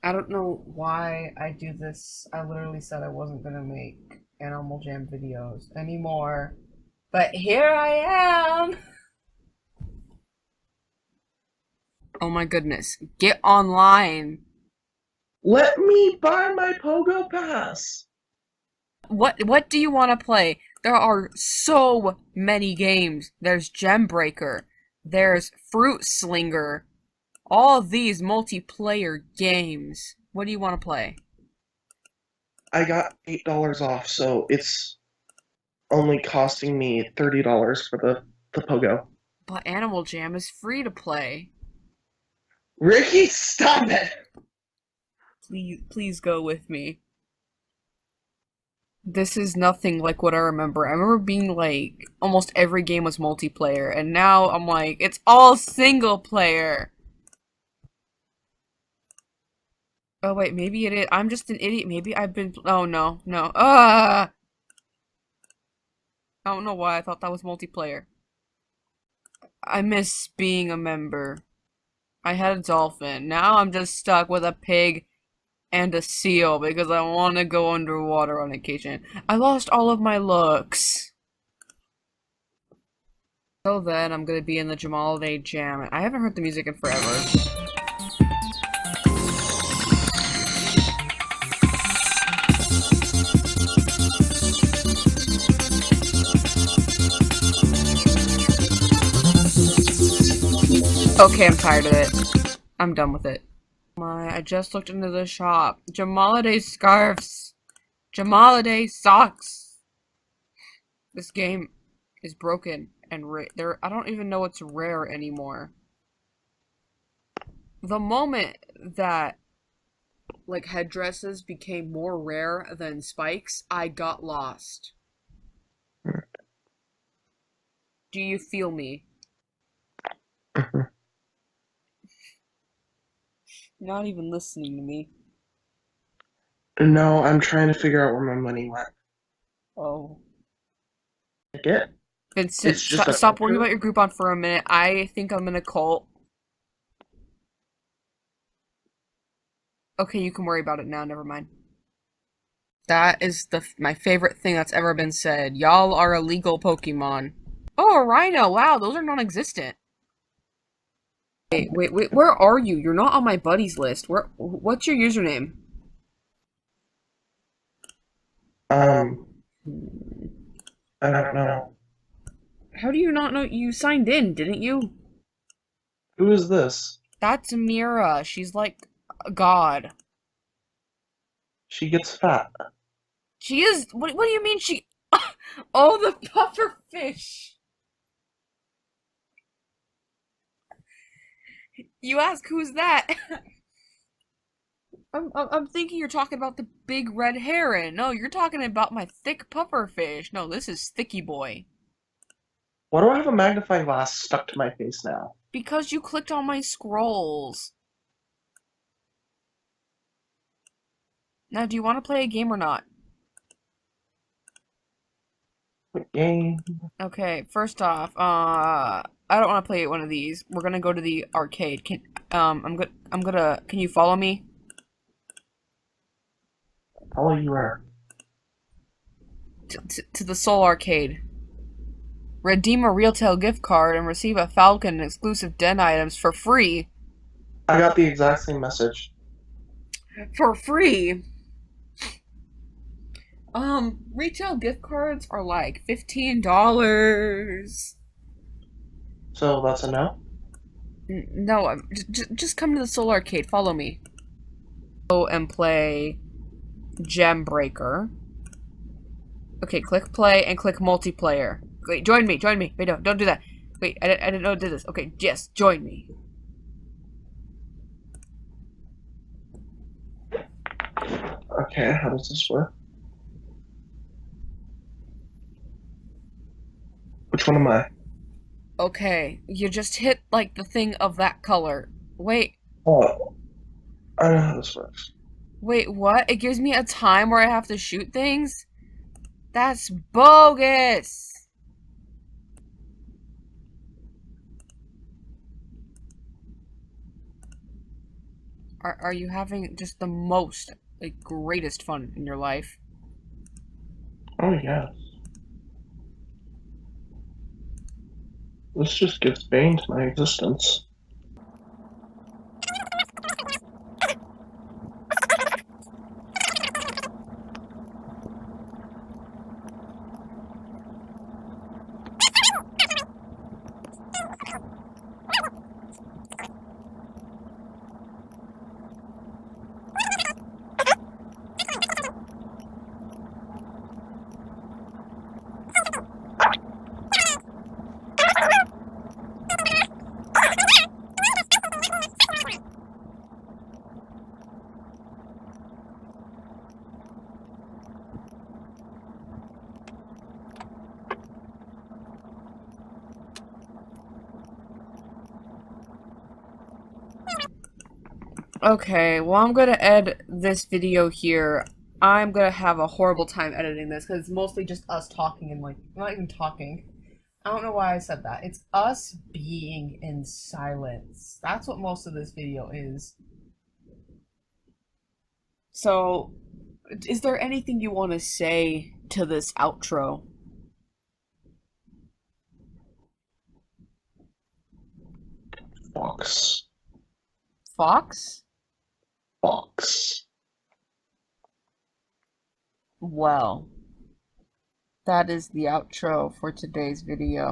I don't know why I do this. I literally said I wasn't gonna make Animal Jam videos anymore. But here I am! Oh my goodness. Get online. Let me buy my Pogo Pass. What do you want to play? There are so many games. There's Gem Breaker. There's Fruit Slinger. All of these multiplayer games. What do you want to play? I got $8 off, so it's only costing me $30 for the Pogo. But Animal Jam is free to play. Ricky, stop it! Please go with me. This is nothing like what I remember. I remember being like, almost every game was multiplayer, and now I'm like, it's all single player. Oh wait, maybe it is. I'm just an idiot. Maybe I've been. Oh no, no. I don't know why I thought that was multiplayer. I miss being a member. I had a dolphin. Now I'm just stuck with a pig and a seal because I want to go underwater on occasion. I lost all of my looks. So then I'm gonna be in the Jamal Day Jam. I haven't heard the music in forever. Okay, I'm tired of it. I'm done with it. I just looked into the shop. Jamaliday scarves. Jamaliday socks. This game is broken and there. I don't even know it's rare anymore. The moment that like headdresses became more rare than spikes, I got lost. Do you feel me? Not even listening to me. No, I'm trying to figure out where my money went. Oh. Like it? Vincent, It's just a stop worrying picture? about your Groupon for a minute. I think I'm in a cult. Okay, you can worry about it now. Never mind. That is my favorite thing that's ever been said. Y'all are illegal Pokemon. Oh, a Rhino. Wow, those are non-existent. Wait. Where are you? You're not on my buddies list. What's your username? Um, I don't know. How do you not know? You signed in, didn't you? Who is this? That's Mira. She's like a god. She gets fat. She is. What do you mean she? Oh, the puffer fish. You ask who's that? I'm thinking you're talking about the big red heron. No, you're talking about my thick puffer fish. No, this is Thicky Boy. Why do I have a magnifying glass stuck to my face now? Because you clicked on my scrolls. Now, do you want to play a game or not? Game. Okay, first off, I don't want to play one of these. We're gonna go to the arcade. Can you follow me? Follow you where? To the Soul Arcade. Redeem a retail gift card and receive a Falcon and exclusive den items for free. I got the exact same message. For free? Retail gift cards are like $15. So that's a no? No, just come to the Soul Arcade. Follow me. Go and play Gem Breaker. Okay, click play and click multiplayer. Wait, join me. Wait, no, don't do that. Wait, I didn't know I did this. Okay, yes, join me. Okay, how does this work? Which one am I? Okay, you just hit like the thing of that color. Wait, Oh, I know how this works. wait, what? It gives me a time where I have to shoot things? That's bogus! Are you having just the most, like, greatest fun in your life? Oh yeah. This just gives bane to my existence. Okay, well, I'm gonna end this video here. I'm gonna have a horrible time editing this because it's mostly just us talking and, like, not even talking. I don't know why I said that. It's us being in silence. That's what most of this video is. So, is there anything you want to say to this outro? Fox. Fox? Fox. Well, that is the outro for today's video.